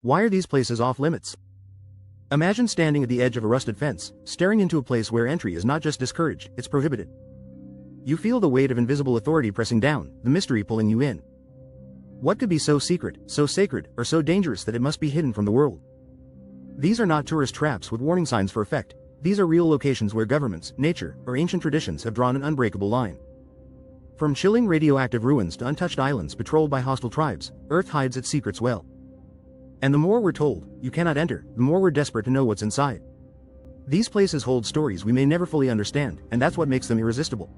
Why are these places off limits? Imagine standing at the edge of a rusted fence, staring into a place where entry is not just discouraged, it's prohibited. You feel the weight of invisible authority pressing down, the mystery pulling you in. What could be so secret, so sacred, or so dangerous that it must be hidden from the world? These are not tourist traps with warning signs for effect. These are real locations where governments, nature, or ancient traditions have drawn an unbreakable line. From chilling radioactive ruins to untouched islands patrolled by hostile tribes, Earth hides its secrets well. And the more we're told, you cannot enter, the more we're desperate to know what's inside. These places hold stories we may never fully understand, and that's what makes them irresistible.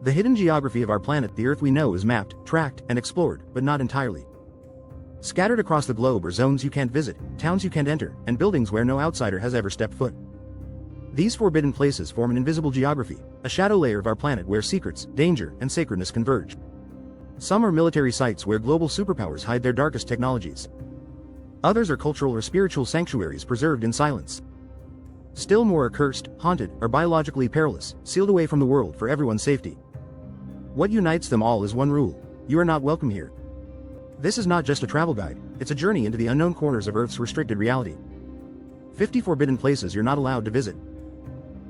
The hidden geography of our planet, the Earth we know, is mapped, tracked, and explored, but not entirely. Scattered across the globe are zones you can't visit, towns you can't enter, and buildings where no outsider has ever stepped foot. These forbidden places form an invisible geography, a shadow layer of our planet where secrets, danger, and sacredness converge. Some are military sites where global superpowers hide their darkest technologies. Others are cultural or spiritual sanctuaries preserved in silence. Still more are cursed, haunted, or biologically perilous, sealed away from the world for everyone's safety. What unites them all is one rule: you are not welcome here. This is not just a travel guide, it's a journey into the unknown corners of Earth's restricted reality. 50 forbidden places you're not allowed to visit.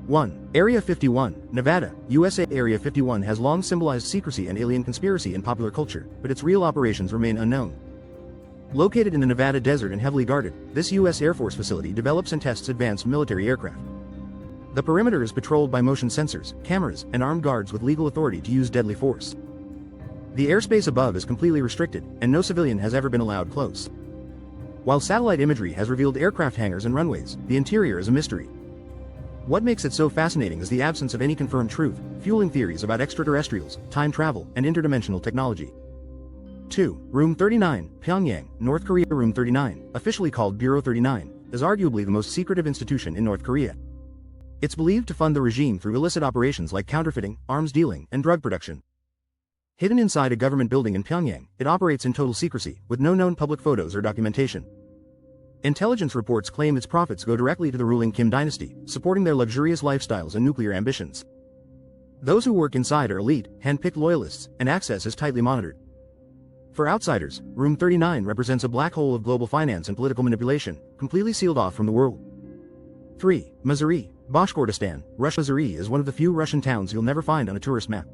1. Area 51, Nevada, USA. Area 51 has long symbolized secrecy and alien conspiracy in popular culture, but its real operations remain unknown. Located in the Nevada desert and heavily guarded, this U.S. Air Force facility develops and tests advanced military aircraft. The perimeter is patrolled by motion sensors, cameras, and armed guards with legal authority to use deadly force. The airspace above is completely restricted, and no civilian has ever been allowed close. While satellite imagery has revealed aircraft hangars and runways, the interior is a mystery. What makes it so fascinating is the absence of any confirmed truth, fueling theories about extraterrestrials, time travel, and interdimensional technology. 2. Room 39, Pyongyang, North Korea. Room 39, officially called Bureau 39, is arguably the most secretive institution in North Korea. It's believed to fund the regime through illicit operations like counterfeiting, arms dealing, and drug production. Hidden inside a government building in Pyongyang, it operates in total secrecy, with no known public photos or documentation. Intelligence reports claim its profits go directly to the ruling Kim dynasty, supporting their luxurious lifestyles and nuclear ambitions. Those who work inside are elite, hand-picked loyalists, and access is tightly monitored. For outsiders, Room 39 represents a black hole of global finance and political manipulation, completely sealed off from the world. 3. Missouri, Bashkortostan, Russia. Missouri is one of the few Russian towns you'll never find on a tourist map.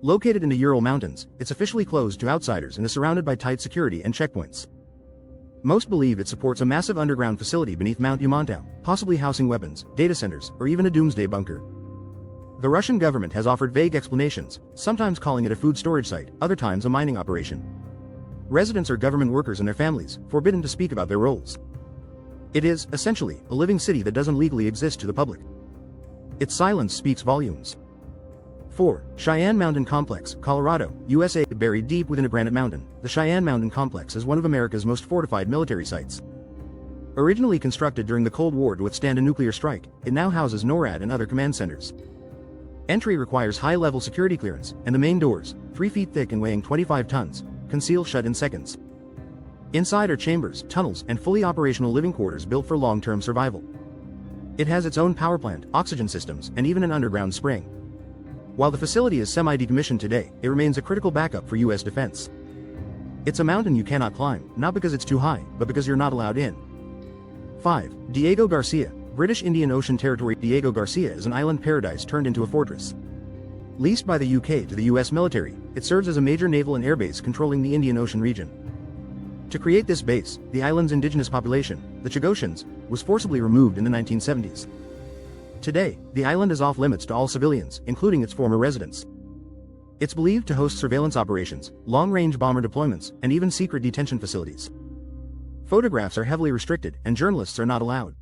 Located in the Ural Mountains, it's officially closed to outsiders and is surrounded by tight security and checkpoints. Most believe it supports a massive underground facility beneath Mount Umontau, possibly housing weapons, data centers, or even a doomsday bunker. The Russian government has offered vague explanations, sometimes calling it a food storage site, other times a mining operation. Residents are government workers and their families, forbidden to speak about their roles. It is, essentially, a living city that doesn't legally exist to the public. Its silence speaks volumes. 4. Cheyenne Mountain Complex, Colorado, USA. Buried deep within a granite mountain, the Cheyenne Mountain Complex is one of America's most fortified military sites. Originally constructed during the Cold War to withstand a nuclear strike, it now houses NORAD and other command centers. Entry requires high-level security clearance, and the main doors, 3 feet thick and weighing 25 tons, can seal shut in seconds. Inside are chambers, tunnels, and fully operational living quarters built for long-term survival. It has its own power plant, oxygen systems, and even an underground spring. While the facility is semi-decommissioned today, it remains a critical backup for U.S. defense. It's a mountain you cannot climb, not because it's too high, but because you're not allowed in. 5. Diego Garcia, British Indian Ocean Territory. Diego Garcia is an island paradise turned into a fortress. Leased by the UK to the US military, it serves as a major naval and air base controlling the Indian Ocean region. To create this base, the island's indigenous population, the Chagossians, was forcibly removed in the 1970s. Today, the island is off limits to all civilians, including its former residents. It's believed to host surveillance operations, long-range bomber deployments, and even secret detention facilities. Photographs are heavily restricted, and journalists are not allowed.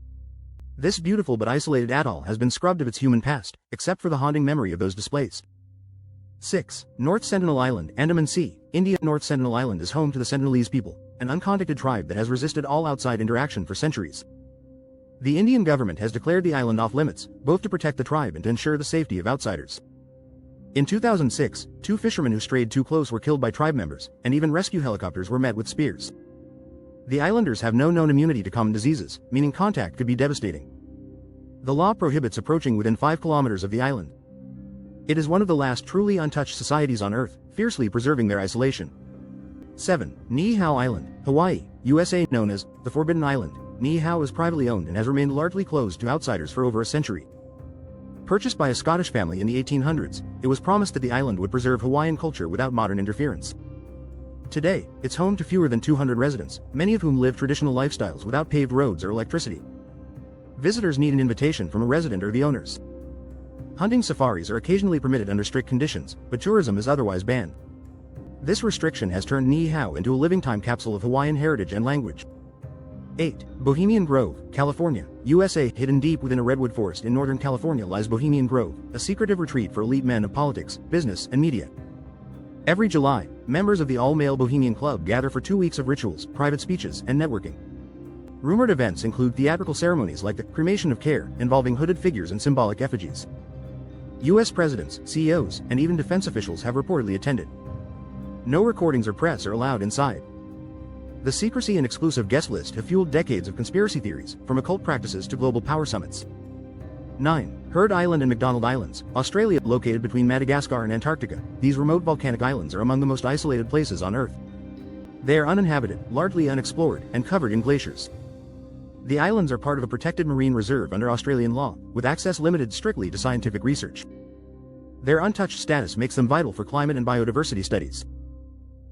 This beautiful but isolated atoll has been scrubbed of its human past, except for the haunting memory of those displaced. 6. North Sentinel Island, Andaman Sea, India. North Sentinel Island is home to the Sentinelese people, an uncontacted tribe that has resisted all outside interaction for centuries. The Indian government has declared the island off limits, both to protect the tribe and to ensure the safety of outsiders. In 2006, 2 fishermen who strayed too close were killed by tribe members, and even rescue helicopters were met with spears. The islanders have no known immunity to common diseases, meaning contact could be devastating. The law prohibits approaching within 5 kilometers of the island. It is one of the last truly untouched societies on Earth, fiercely preserving their isolation. 7. Niihau Island, Hawaii. USA, known as the Forbidden Island, Niihau is privately owned and has remained largely closed to outsiders for over a century. Purchased by a Scottish family in the 1800s, it was promised that the island would preserve Hawaiian culture without modern interference. Today, it's home to fewer than 200 residents, many of whom live traditional lifestyles without paved roads or electricity. Visitors need an invitation from a resident or the owners. Hunting safaris are occasionally permitted under strict conditions, but tourism is otherwise banned. This restriction has turned Niihau into a living time capsule of Hawaiian heritage and language. 8. Bohemian Grove, California, USA. Hidden deep within a redwood forest in Northern California lies Bohemian Grove, a secretive retreat for elite men of politics, business, and media. Every July, members of the all-male Bohemian Club gather for 2 weeks of rituals, private speeches, and networking. Rumored events include theatrical ceremonies like the cremation of care, involving hooded figures and symbolic effigies. U.S. presidents, CEOs, and even defense officials have reportedly attended. No recordings or press are allowed inside. The secrecy and exclusive guest list have fueled decades of conspiracy theories, from occult practices to global power summits. 9. Heard Island and McDonald Islands, Australia. Located between Madagascar and Antarctica, these remote volcanic islands are among the most isolated places on Earth. They are uninhabited, largely unexplored, and covered in glaciers. The islands are part of a protected marine reserve under Australian law, with access limited strictly to scientific research. Their untouched status makes them vital for climate and biodiversity studies.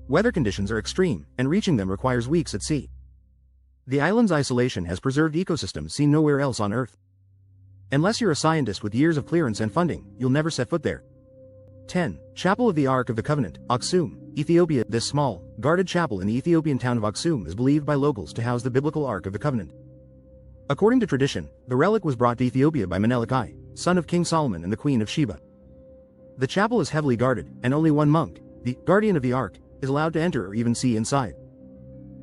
Weather conditions are extreme, and reaching them requires weeks at sea. The island's isolation has preserved ecosystems seen nowhere else on Earth. Unless you're a scientist with years of clearance and funding, you'll never set foot there. 10. Chapel of the Ark of the Covenant, Aksum, Ethiopia. This small, guarded chapel in the Ethiopian town of Aksum is believed by locals to house the biblical Ark of the Covenant. According to tradition, the relic was brought to Ethiopia by Menelik I, son of King Solomon and the Queen of Sheba. The chapel is heavily guarded, and only one monk, the guardian of the Ark, is allowed to enter or even see inside.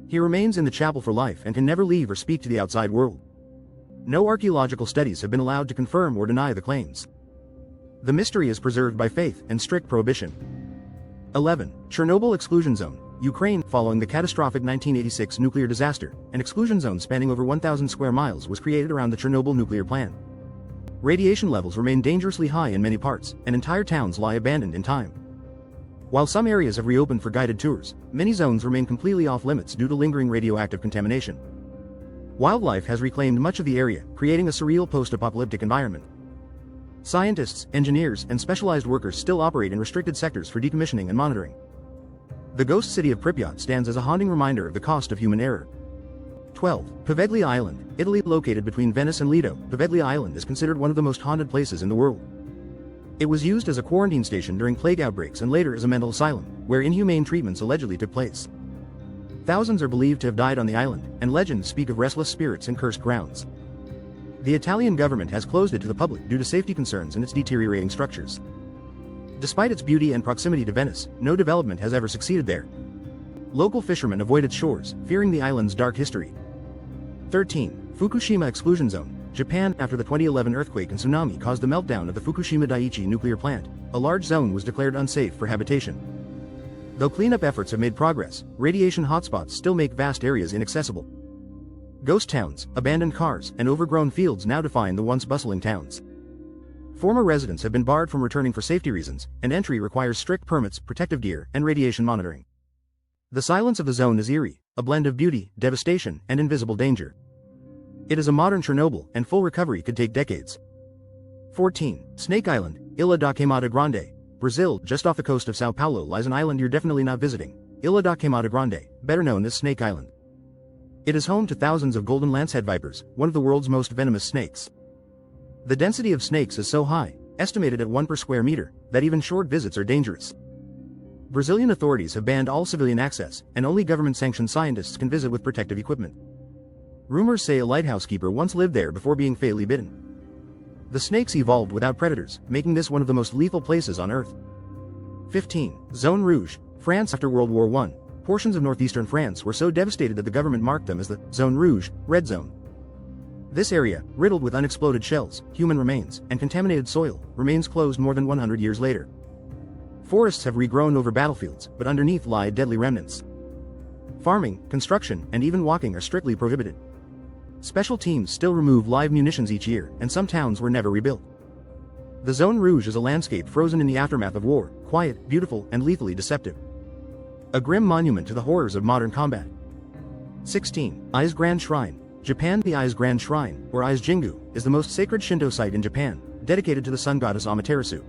He remains in the chapel for life and can never leave or speak to the outside world. No archaeological studies have been allowed to confirm or deny the claims. The mystery is preserved by faith and strict prohibition. 11. Chernobyl Exclusion Zone, Ukraine. Following the catastrophic 1986 nuclear disaster, an exclusion zone spanning over 1,000 square miles was created around the Chernobyl nuclear plant. Radiation levels remain dangerously high in many parts, and entire towns lie abandoned in time. While some areas have reopened for guided tours, many zones remain completely off-limits due to lingering radioactive contamination. Wildlife has reclaimed much of the area, creating a surreal post-apocalyptic environment. Scientists, engineers, and specialized workers still operate in restricted sectors for decommissioning and monitoring. The ghost city of Pripyat stands as a haunting reminder of the cost of human error. 12. Poveglia Island, Italy. Located between Venice and Lido, Poveglia Island is considered one of the most haunted places in the world. It was used as a quarantine station during plague outbreaks and later as a mental asylum, where inhumane treatments allegedly took place. Thousands are believed to have died on the island, and legends speak of restless spirits and cursed grounds. The Italian government has closed it to the public due to safety concerns and its deteriorating structures. Despite its beauty and proximity to Venice, no development has ever succeeded there. Local fishermen avoid its shores, fearing the island's dark history. 13. Fukushima Exclusion Zone, Japan. After the 2011 earthquake and tsunami caused the meltdown of the Fukushima Daiichi nuclear plant, a large zone was declared unsafe for habitation. Though cleanup efforts have made progress, radiation hotspots still make vast areas inaccessible. Ghost towns, abandoned cars, and overgrown fields now define the once bustling towns. Former residents have been barred from returning for safety reasons, and entry requires strict permits, protective gear, and radiation monitoring. The silence of the zone is eerie, a blend of beauty, devastation, and invisible danger. It is a modern Chernobyl, and full recovery could take decades. 14. Snake Island, Ilha da Queimada Grande, Brazil. Just off the coast of Sao Paulo lies an island you're definitely not visiting, Ilha da Queimada Grande, better known as Snake Island. It is home to thousands of golden lancehead vipers, one of the world's most venomous snakes. The density of snakes is so high, estimated at 1 per square meter, that even short visits are dangerous. Brazilian authorities have banned all civilian access, and only government-sanctioned scientists can visit with protective equipment. Rumors say a lighthouse keeper once lived there before being fatally bitten. The snakes evolved without predators, making this one of the most lethal places on Earth. 15. Zone Rouge, France. After World War I, portions of northeastern France were so devastated that the government marked them as the Zone Rouge, Red Zone. This area, riddled with unexploded shells, human remains, and contaminated soil, remains closed more than 100 years later. Forests have regrown over battlefields, but underneath lie deadly remnants. Farming, construction, and even walking are strictly prohibited. Special teams still remove live munitions each year, and some towns were never rebuilt. The Zone Rouge is a landscape frozen in the aftermath of war, quiet, beautiful, and lethally deceptive. A grim monument to the horrors of modern combat. 16. Ai's Grand Shrine. Japan. The Ai's Grand Shrine, or Ai's Jingu, is the most sacred Shinto site in Japan, dedicated to the sun goddess Amaterasu.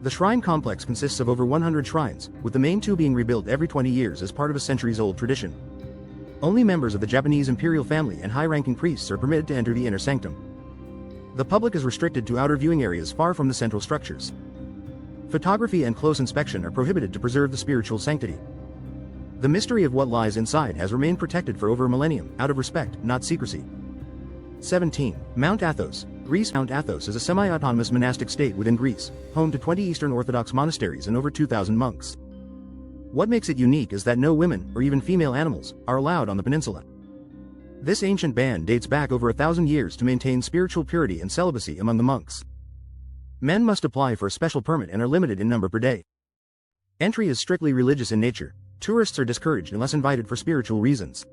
The shrine complex consists of over 100 shrines, with the main two being rebuilt every 20 years as part of a centuries-old tradition. Only members of the Japanese imperial family and high-ranking priests are permitted to enter the inner sanctum. The public is restricted to outer viewing areas far from the central structures. Photography and close inspection are prohibited to preserve the spiritual sanctity. The mystery of what lies inside has remained protected for over a millennium, out of respect, not secrecy. 17. Mount Athos, Greece. Mount Athos is a semi-autonomous monastic state within Greece, home to 20 Eastern Orthodox monasteries and over 2,000 monks. What makes it unique is that no women, or even female animals, are allowed on the peninsula. This ancient ban dates back over 1,000 years to maintain spiritual purity and celibacy among the monks. Men must apply for a special permit and are limited in number per day. Entry is strictly religious in nature. Tourists are discouraged unless invited for spiritual reasons.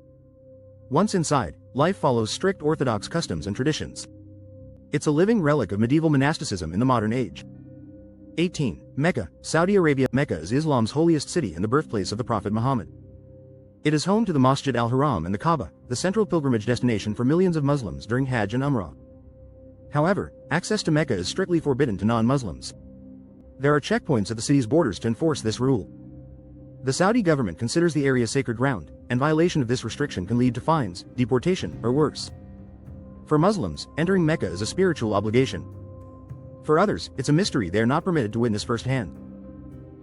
Once inside, life follows strict Orthodox customs and traditions. It's a living relic of medieval monasticism in the modern age. 18. Mecca, Saudi Arabia. Mecca is Islam's holiest city and the birthplace of the Prophet Muhammad. It is home to the Masjid al-Haram and the Kaaba, the central pilgrimage destination for millions of Muslims during Hajj and Umrah. However, access to Mecca is strictly forbidden to non-Muslims. There are checkpoints at the city's borders to enforce this rule. The Saudi government considers the area sacred ground, and violation of this restriction can lead to fines, deportation, or worse. For Muslims, entering Mecca is a spiritual obligation. For others, it's a mystery they are not permitted to witness firsthand.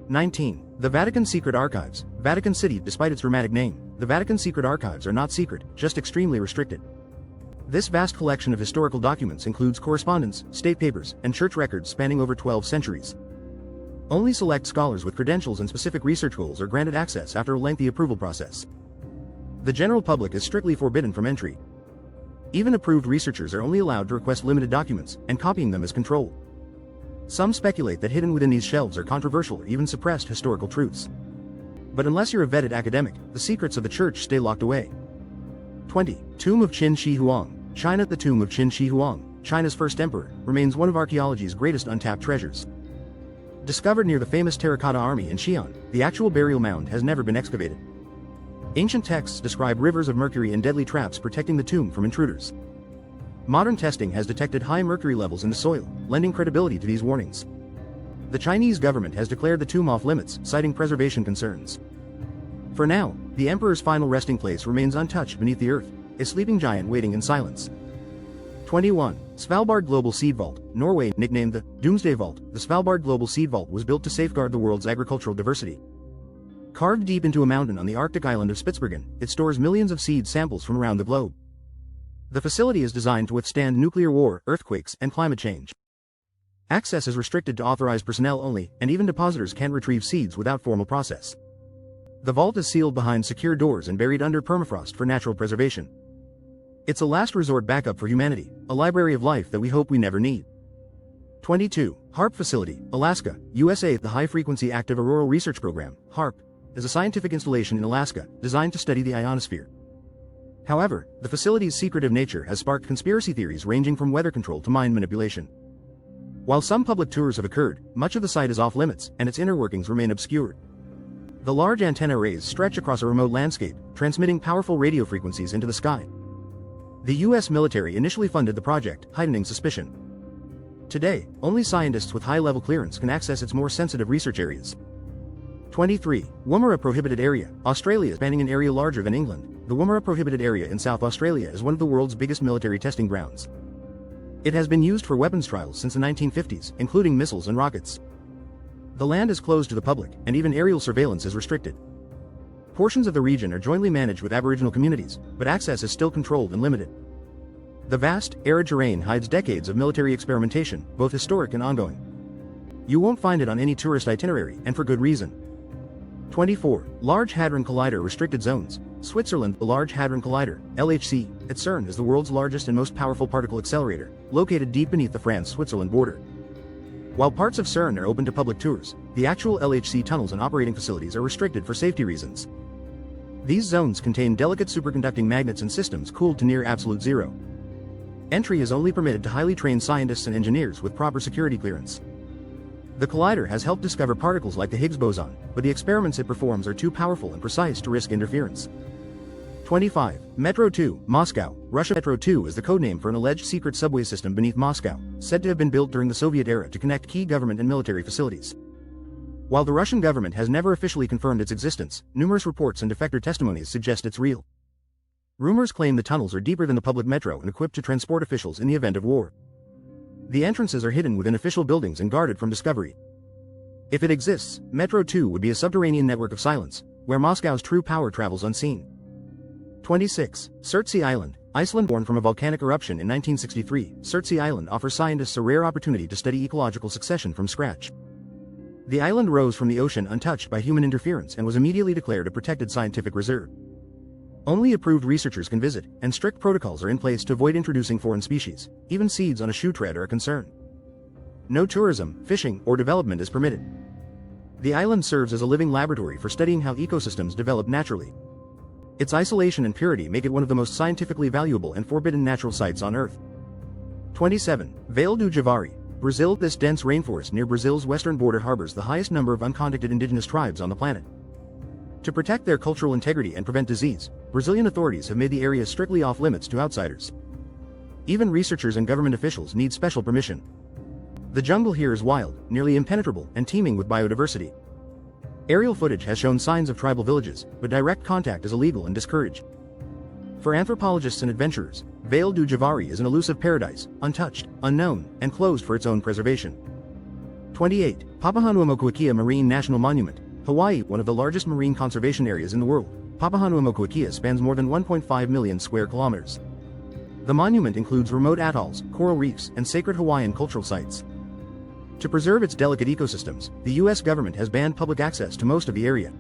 19. The Vatican Secret Archives, Vatican City. Despite its dramatic name, the Vatican Secret Archives are not secret, just extremely restricted. This vast collection of historical documents includes correspondence, state papers, and church records spanning over 12 centuries. Only select scholars with credentials and specific research goals are granted access after a lengthy approval process. The general public is strictly forbidden from entry. Even approved researchers are only allowed to request limited documents, and copying them is controlled. Some speculate that hidden within these shelves are controversial or even suppressed historical truths. But unless you're a vetted academic, the secrets of the church stay locked away. 20. Tomb of Qin Shi Huang, China. The tomb of Qin Shi Huang, China's first emperor, remains one of archaeology's greatest untapped treasures. Discovered near the famous Terracotta Army in Xi'an, the actual burial mound has never been excavated. Ancient texts describe rivers of mercury and deadly traps protecting the tomb from intruders. Modern testing has detected high mercury levels in the soil, lending credibility to these warnings. The Chinese government has declared the tomb off limits, citing preservation concerns. For now, the emperor's final resting place remains untouched beneath the earth, a sleeping giant waiting in silence. 21. Svalbard Global Seed Vault, Norway. Nicknamed the Doomsday Vault, the Svalbard Global Seed Vault was built to safeguard the world's agricultural diversity. Carved deep into a mountain on the Arctic island of Spitsbergen, it stores millions of seed samples from around the globe. The facility is designed to withstand nuclear war, earthquakes, and climate change. Access is restricted to authorized personnel only, and even depositors can't retrieve seeds without formal process. The vault is sealed behind secure doors and buried under permafrost for natural preservation. It's a last resort backup for humanity, a library of life that we hope we never need. 22. HARP Facility, Alaska, USA. The High Frequency Active Auroral Research Program, HARP, is a scientific installation in Alaska designed to study the ionosphere. However, the facility's secretive nature has sparked conspiracy theories ranging from weather control to mind manipulation. While some public tours have occurred, much of the site is off limits, and its inner workings remain obscured. The large antenna arrays stretch across a remote landscape, transmitting powerful radio frequencies into the sky. The U.S. military initially funded the project, heightening suspicion. Today, only scientists with high-level clearance can access its more sensitive research areas. 23. Woomera Prohibited Area, Australia. Spanning an area larger than England, the Woomera Prohibited Area in South Australia is one of the world's biggest military testing grounds. It has been used for weapons trials since the 1950s, including missiles and rockets. The land is closed to the public, and even aerial surveillance is restricted. Portions of the region are jointly managed with Aboriginal communities, but access is still controlled and limited. The vast, arid terrain hides decades of military experimentation, both historic and ongoing. You won't find it on any tourist itinerary, and for good reason. 24. Large Hadron Collider Restricted Zones, Switzerland. The Large Hadron Collider, LHC, at CERN is the world's largest and most powerful particle accelerator, located deep beneath the France-Switzerland border. While parts of CERN are open to public tours, the actual LHC tunnels and operating facilities are restricted for safety reasons. These zones contain delicate superconducting magnets and systems cooled to near absolute zero. Entry is only permitted to highly trained scientists and engineers with proper security clearance. The collider has helped discover particles like the Higgs boson, but the experiments it performs are too powerful and precise to risk interference. 25. Metro 2, Moscow, Russia. Metro 2 is the codename for an alleged secret subway system beneath Moscow, said to have been built during the Soviet era to connect key government and military facilities. While the Russian government has never officially confirmed its existence, numerous reports and defector testimonies suggest it's real. Rumors claim the tunnels are deeper than the public metro and equipped to transport officials in the event of war. The entrances are hidden within official buildings and guarded from discovery. If it exists, Metro 2 would be a subterranean network of silence, where Moscow's true power travels unseen. 26. Surtsey Island, Iceland. Born from a volcanic eruption in 1963, Surtsey Island offers scientists a rare opportunity to study ecological succession from scratch. The island rose from the ocean untouched by human interference and was immediately declared a protected scientific reserve. Only approved researchers can visit, and strict protocols are in place to avoid introducing foreign species. Even seeds on a shoe tread are a concern. No tourism, fishing, or development is permitted. The island serves as a living laboratory for studying how ecosystems develop naturally. Its isolation and purity make it one of the most scientifically valuable and forbidden natural sites on Earth. 27. Vale do Javari, Brazil. This dense rainforest near Brazil's western border harbors the highest number of uncontacted indigenous tribes on the planet. To protect their cultural integrity and prevent disease, Brazilian authorities have made the area strictly off-limits to outsiders. Even researchers and government officials need special permission. The jungle here is wild, nearly impenetrable, and teeming with biodiversity. Aerial footage has shown signs of tribal villages, but direct contact is illegal and discouraged. For anthropologists and adventurers, Vale do Javari is an elusive paradise, untouched, unknown, and closed for its own preservation. 28. Papahanaumokuakea Marine National Monument, Hawaii. One of the largest marine conservation areas in the world, Papahanaumokuakea spans more than 1.5 million square kilometers. The monument includes remote atolls, coral reefs, and sacred Hawaiian cultural sites. To preserve its delicate ecosystems, the U.S. government has banned public access to most of the area.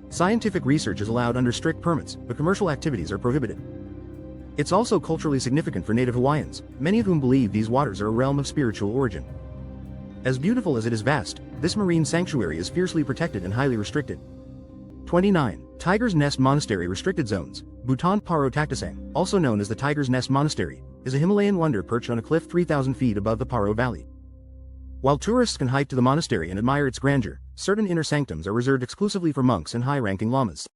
Scientific research is allowed under strict permits, but commercial activities are prohibited. It's also culturally significant for native Hawaiians, many of whom believe these waters are a realm of spiritual origin. As beautiful as it is vast, this marine sanctuary is fiercely protected and highly restricted. 29. Tiger's Nest Monastery. Restricted zones. Bhutan. Paro Taktasang, also known as the Tiger's Nest Monastery, is a Himalayan wonder perched on a cliff 3,000 feet above the Paro Valley. While tourists can hike to the monastery and admire its grandeur, certain inner sanctums are reserved exclusively for monks and high-ranking lamas.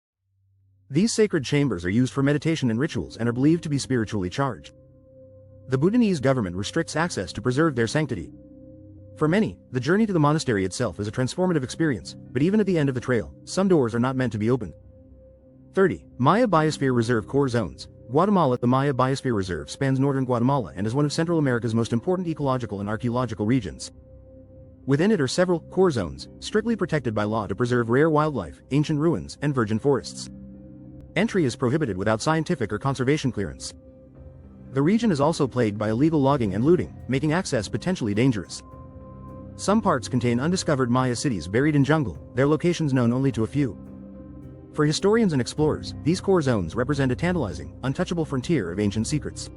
These sacred chambers are used for meditation and rituals and are believed to be spiritually charged. The Bhutanese government restricts access to preserve their sanctity. For many, the journey to the monastery itself is a transformative experience, but even at the end of the trail, some doors are not meant to be opened. 30. Maya Biosphere Reserve Core Zones, Guatemala. The Maya Biosphere Reserve spans northern Guatemala and is one of Central America's most important ecological and archaeological regions. Within it are several core zones, strictly protected by law to preserve rare wildlife, ancient ruins, and virgin forests. Entry is prohibited without scientific or conservation clearance. The region is also plagued by illegal logging and looting, making access potentially dangerous. Some parts contain undiscovered Maya cities buried in jungle, their locations known only to a few. For historians and explorers, these core zones represent a tantalizing, untouchable frontier of ancient secrets.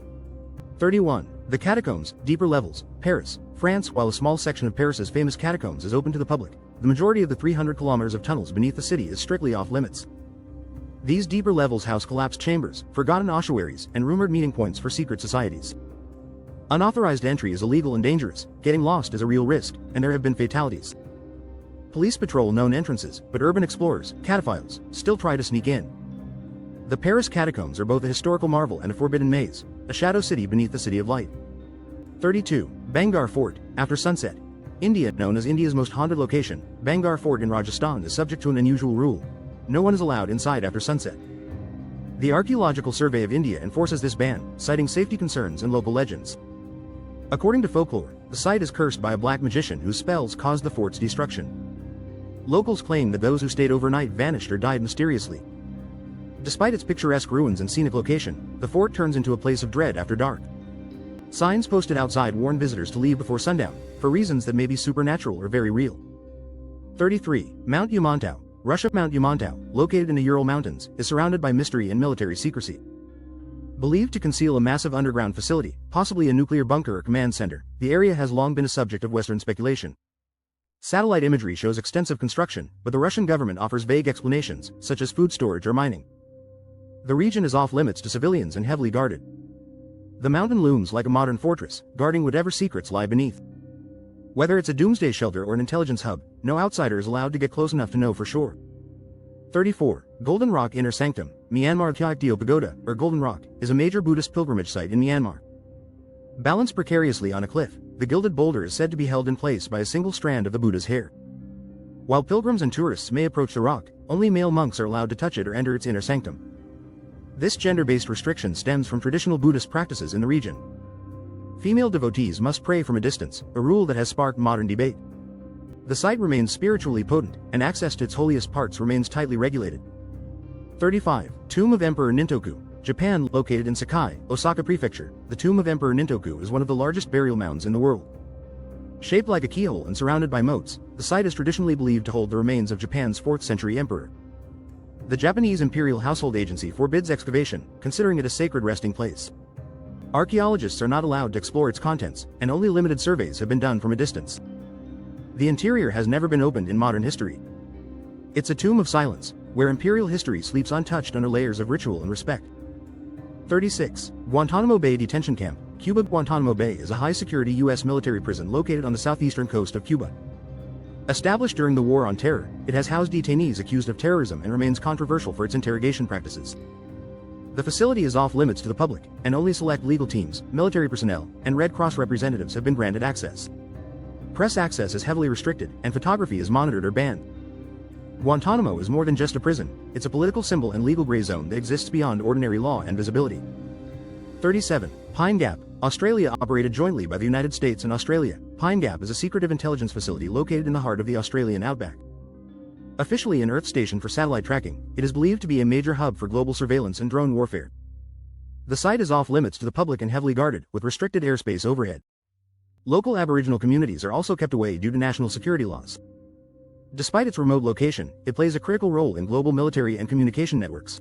31. The Catacombs, Deeper Levels, Paris, France. While a small section of Paris's famous catacombs is open to the public, the majority of the 300 kilometers of tunnels beneath the city is strictly off-limits. These deeper levels house collapsed chambers, forgotten ossuaries, and rumored meeting points for secret societies. Unauthorized entry is illegal and dangerous, getting lost is a real risk, and there have been fatalities. Police patrol known entrances, but urban explorers, cataphiles, still try to sneak in. The Paris catacombs are both a historical marvel and a forbidden maze, a shadow city beneath the City of Light. 32. Bangar Fort, After Sunset. India. Known as India's most haunted location, Bangar Fort in Rajasthan is subject to an unusual rule. No one is allowed inside after sunset. The Archaeological Survey of India enforces this ban, citing safety concerns and local legends. According to folklore, the site is cursed by a black magician whose spells caused the fort's destruction. Locals claim that those who stayed overnight vanished or died mysteriously. Despite its picturesque ruins and scenic location, the fort turns into a place of dread after dark. Signs posted outside warn visitors to leave before sundown, for reasons that may be supernatural or very real. 33. Mount Umantau, Russia. Mount Umantau, located in the Ural Mountains, is surrounded by mystery and military secrecy. Believed to conceal a massive underground facility, possibly a nuclear bunker or command center, the area has long been a subject of Western speculation. Satellite imagery shows extensive construction, but the Russian government offers vague explanations, such as food storage or mining. The region is off-limits to civilians and heavily guarded. The mountain looms like a modern fortress, guarding whatever secrets lie beneath. Whether it's a doomsday shelter or an intelligence hub, no outsider is allowed to get close enough to know for sure. 34. Golden Rock Inner Sanctum, Myanmar. Kyaikdeo Pagoda, or Golden Rock, is a major Buddhist pilgrimage site in Myanmar. Balanced precariously on a cliff, the gilded boulder is said to be held in place by a single strand of the Buddha's hair. While pilgrims and tourists may approach the rock, only male monks are allowed to touch it or enter its inner sanctum. This gender-based restriction stems from traditional Buddhist practices in the region. Female devotees must pray from a distance, a rule that has sparked modern debate. The site remains spiritually potent, and access to its holiest parts remains tightly regulated. 35. Tomb of Emperor Nintoku, Japan. Located in Sakai, Osaka Prefecture, the tomb of Emperor Nintoku is one of the largest burial mounds in the world. Shaped like a keyhole and surrounded by moats, the site is traditionally believed to hold the remains of Japan's 4th-century emperor. The Japanese Imperial Household Agency forbids excavation, considering it a sacred resting place. Archaeologists are not allowed to explore its contents, and only limited surveys have been done from a distance. The interior has never been opened in modern history. It's a tomb of silence, where imperial history sleeps untouched under layers of ritual and respect. 36. Guantanamo Bay Detention Camp, Cuba. Guantanamo Bay is a high-security U.S. military prison located on the southeastern coast of Cuba. Established during the War on Terror, it has housed detainees accused of terrorism and remains controversial for its interrogation practices. The facility is off-limits to the public, and only select legal teams, military personnel, and Red Cross representatives have been granted access. Press access is heavily restricted, and photography is monitored or banned. Guantanamo is more than just a prison, it's a political symbol and legal gray zone that exists beyond ordinary law and visibility. 37. Pine Gap, Australia. Operated jointly by the United States and Australia, Pine Gap is a secretive intelligence facility located in the heart of the Australian outback. Officially an Earth station for satellite tracking, it is believed to be a major hub for global surveillance and drone warfare. The site is off-limits to the public and heavily guarded, with restricted airspace overhead. Local Aboriginal communities are also kept away due to national security laws. Despite its remote location, it plays a critical role in global military and communication networks.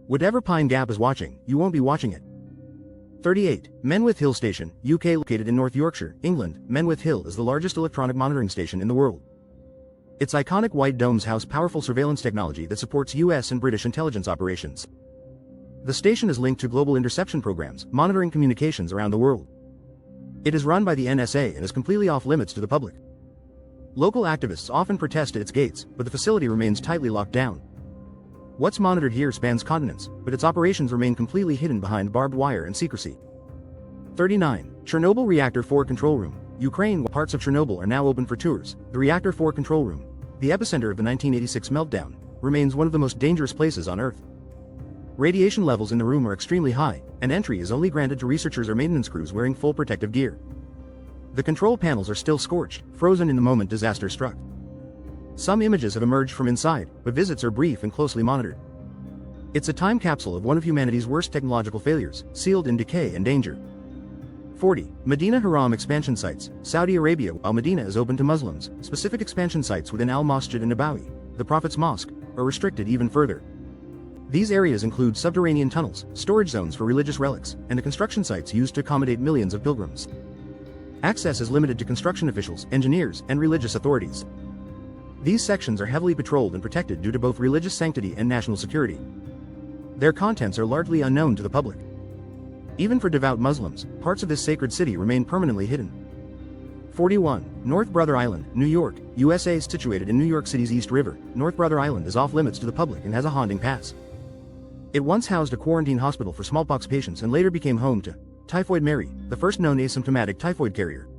Whatever Pine Gap is watching, you won't be watching it. 38. Menwith Hill Station, UK. Located in North Yorkshire, England, Menwith Hill is the largest electronic monitoring station in the world. Its iconic white domes house powerful surveillance technology that supports US and British intelligence operations. The station is linked to global interception programs, monitoring communications around the world. It is run by the NSA and is completely off-limits to the public. Local activists often protest at its gates, but the facility remains tightly locked down. What's monitored here spans continents, but its operations remain completely hidden behind barbed wire and secrecy. 39. Chernobyl Reactor 4 Control Room, Ukraine. While parts of Chernobyl are now open for tours, the Reactor 4 Control Room, the epicenter of the 1986 meltdown, remains one of the most dangerous places on Earth. Radiation levels in the room are extremely high, and entry is only granted to researchers or maintenance crews wearing full protective gear. The control panels are still scorched, frozen in the moment disaster struck. Some images have emerged from inside, but visits are brief and closely monitored. It's a time capsule of one of humanity's worst technological failures, sealed in decay and danger. 40. Medina Haram Expansion Sites, Saudi Arabia. While Medina is open to Muslims, specific expansion sites within Al-Masjid and Nabawi, the Prophet's Mosque, are restricted even further. These areas include subterranean tunnels, storage zones for religious relics, and the construction sites used to accommodate millions of pilgrims. Access is limited to construction officials, engineers, and religious authorities. These sections are heavily patrolled and protected due to both religious sanctity and national security. Their contents are largely unknown to the public. Even for devout Muslims, parts of this sacred city remain permanently hidden. 41. North Brother Island, New York, USA. Situated in New York City's East River, North Brother Island is off-limits to the public and has a haunting past. It once housed a quarantine hospital for smallpox patients and later became home to Typhoid Mary, the first known asymptomatic typhoid carrier.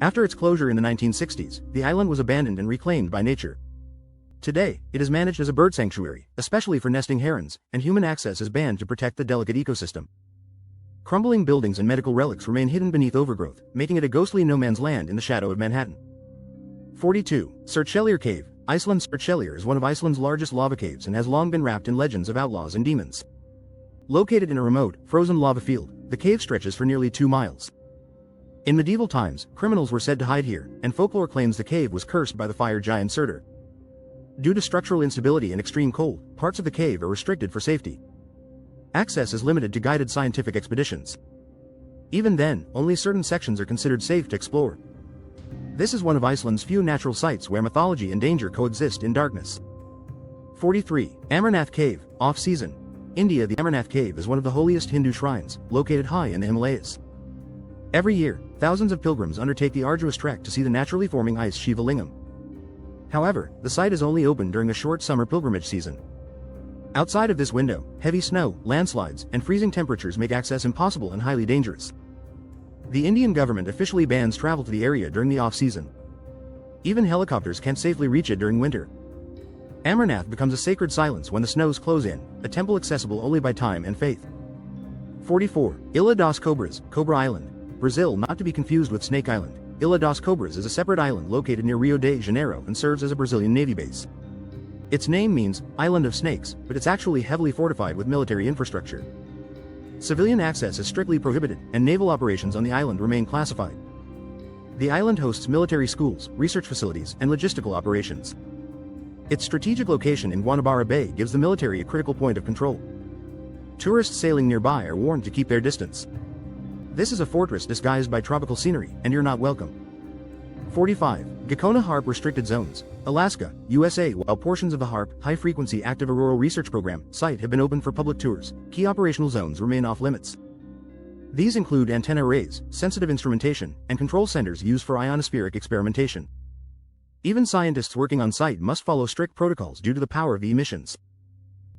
After its closure in the 1960s, the island was abandoned and reclaimed by nature. Today, it is managed as a bird sanctuary, especially for nesting herons, and human access is banned to protect the delicate ecosystem. Crumbling buildings and medical relics remain hidden beneath overgrowth, making it a ghostly no-man's land in the shadow of Manhattan. 42. Surtshelier Cave, Iceland. Surtshelier is one of Iceland's largest lava caves and has long been wrapped in legends of outlaws and demons. Located in a remote, frozen lava field, the cave stretches for nearly 2 miles. In medieval times, criminals were said to hide here, and folklore claims the cave was cursed by the fire giant Surtur. Due to structural instability and extreme cold, parts of the cave are restricted for safety. Access is limited to guided scientific expeditions. Even then, only certain sections are considered safe to explore. This is one of Iceland's few natural sites where mythology and danger coexist in darkness. 43. Amarnath Cave, off-season, India. The Amarnath Cave is one of the holiest Hindu shrines, located high in the Himalayas. Every year, thousands of pilgrims undertake the arduous trek to see the naturally forming ice Shiva Lingam. However, the site is only open during a short summer pilgrimage season. Outside of this window, heavy snow, landslides, and freezing temperatures make access impossible and highly dangerous. The Indian government officially bans travel to the area during the off-season. Even helicopters can't safely reach it during winter. Amarnath becomes a sacred silence when the snows close in, a temple accessible only by time and faith. 44. Ilha das Cobras, Cobra Island, Brazil, not to be confused with Snake Island. Ilha das Cobras is a separate island located near Rio de Janeiro and serves as a Brazilian Navy base. Its name means Island of Snakes, but it's actually heavily fortified with military infrastructure. Civilian access is strictly prohibited, and naval operations on the island remain classified. The island hosts military schools, research facilities, and logistical operations. Its strategic location in Guanabara Bay gives the military a critical point of control. Tourists sailing nearby are warned to keep their distance. This is a fortress disguised by tropical scenery, and you're not welcome. 45. Gakona HAARP Restricted Zones, Alaska, USA. While portions of the HAARP, High-Frequency Active Auroral Research Program, site have been open for public tours, key operational zones remain off-limits. These include antenna arrays, sensitive instrumentation, and control centers used for ionospheric experimentation. Even scientists working on site must follow strict protocols due to the power of the emissions.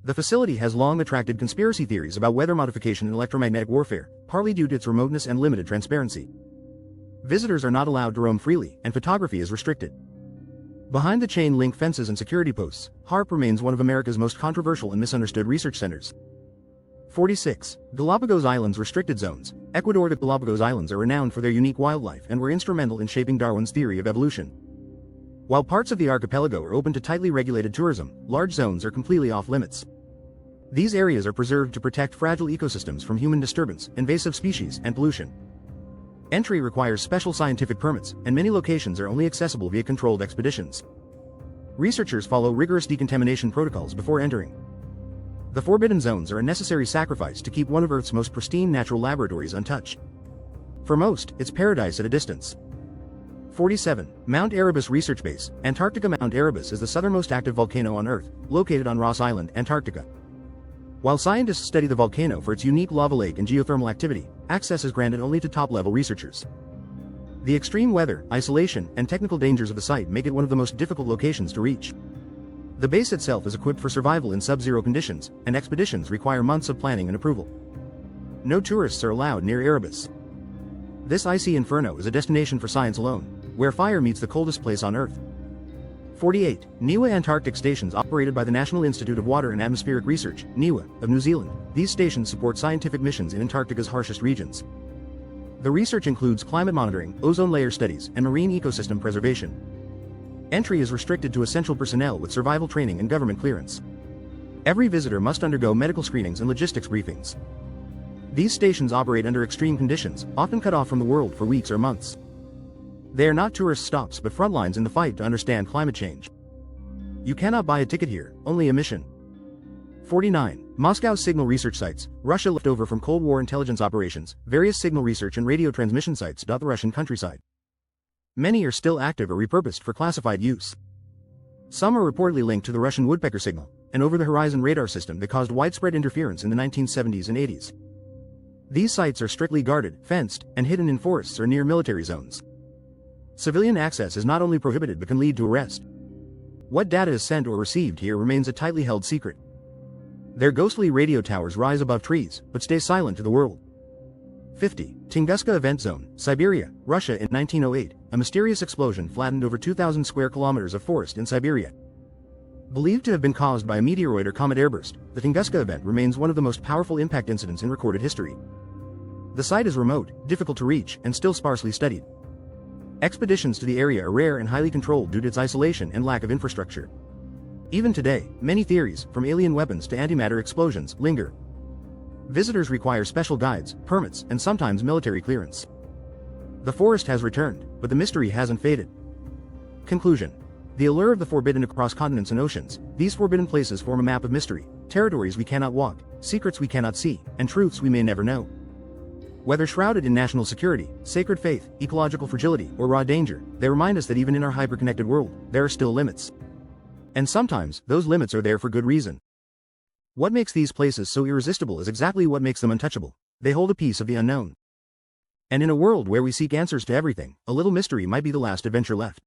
The facility has long attracted conspiracy theories about weather modification and electromagnetic warfare, partly due to its remoteness and limited transparency. Visitors are not allowed to roam freely, and photography is restricted. Behind the chain-link fences and security posts, HAARP remains one of America's most controversial and misunderstood research centers. 46. Galapagos Islands Restricted Zones, Ecuador. The Galapagos Islands are renowned for their unique wildlife and were instrumental in shaping Darwin's theory of evolution. While parts of the archipelago are open to tightly regulated tourism, large zones are completely off-limits. These areas are preserved to protect fragile ecosystems from human disturbance, invasive species, and pollution. Entry requires special scientific permits, and many locations are only accessible via controlled expeditions. Researchers follow rigorous decontamination protocols before entering. The forbidden zones are a necessary sacrifice to keep one of Earth's most pristine natural laboratories untouched. For most, it's paradise at a distance. 47. Mount Erebus Research Base, Antarctica. Mount Erebus is the southernmost active volcano on Earth, located on Ross Island, Antarctica. While scientists study the volcano for its unique lava lake and geothermal activity, access is granted only to top-level researchers. The extreme weather, isolation, and technical dangers of the site make it one of the most difficult locations to reach. The base itself is equipped for survival in sub-zero conditions, and expeditions require months of planning and approval. No tourists are allowed near Erebus. This icy inferno is a destination for science alone, where fire meets the coldest place on Earth. 48. NIWA Antarctic Stations operated by the National Institute of Water and Atmospheric Research, NIWA, of New Zealand. These stations support scientific missions in Antarctica's harshest regions. The research includes climate monitoring, ozone layer studies, and marine ecosystem preservation. Entry is restricted to essential personnel with survival training and government clearance. Every visitor must undergo medical screenings and logistics briefings. These stations operate under extreme conditions, often cut off from the world for weeks or months. They are not tourist stops but front lines in the fight to understand climate change. You cannot buy a ticket here, only a mission. 49. Moscow Signal Research Sites, Russia. Left over from Cold War intelligence operations, various signal research and radio transmission sites dot the Russian countryside. Many are still active or repurposed for classified use. Some are reportedly linked to the Russian woodpecker signal, an over-the-horizon radar system that caused widespread interference in the 1970s and 80s. These sites are strictly guarded, fenced, and hidden in forests or near military zones. Civilian access is not only prohibited but can lead to arrest. What data is sent or received here remains a tightly held secret. Their ghostly radio towers rise above trees, but stay silent to the world. 50. Tunguska Event Zone, Siberia, Russia. In 1908, a mysterious explosion flattened over 2,000 square kilometers of forest in Siberia. Believed to have been caused by a meteoroid or comet airburst, the Tunguska event remains one of the most powerful impact incidents in recorded history. The site is remote, difficult to reach, and still sparsely studied. Expeditions to the area are rare and highly controlled due to its isolation and lack of infrastructure. Even today, many theories, from alien weapons to antimatter explosions, linger. Visitors require special guides, permits, and sometimes military clearance. The forest has returned, but the mystery hasn't faded. Conclusion. The allure of the forbidden across continents and oceans, these forbidden places form a map of mystery, territories we cannot walk, secrets we cannot see, and truths we may never know. Whether shrouded in national security, sacred faith, ecological fragility, or raw danger, they remind us that even in our hyper-connected world, there are still limits. And sometimes, those limits are there for good reason. What makes these places so irresistible is exactly what makes them untouchable. They hold a piece of the unknown. And in a world where we seek answers to everything, a little mystery might be the last adventure left.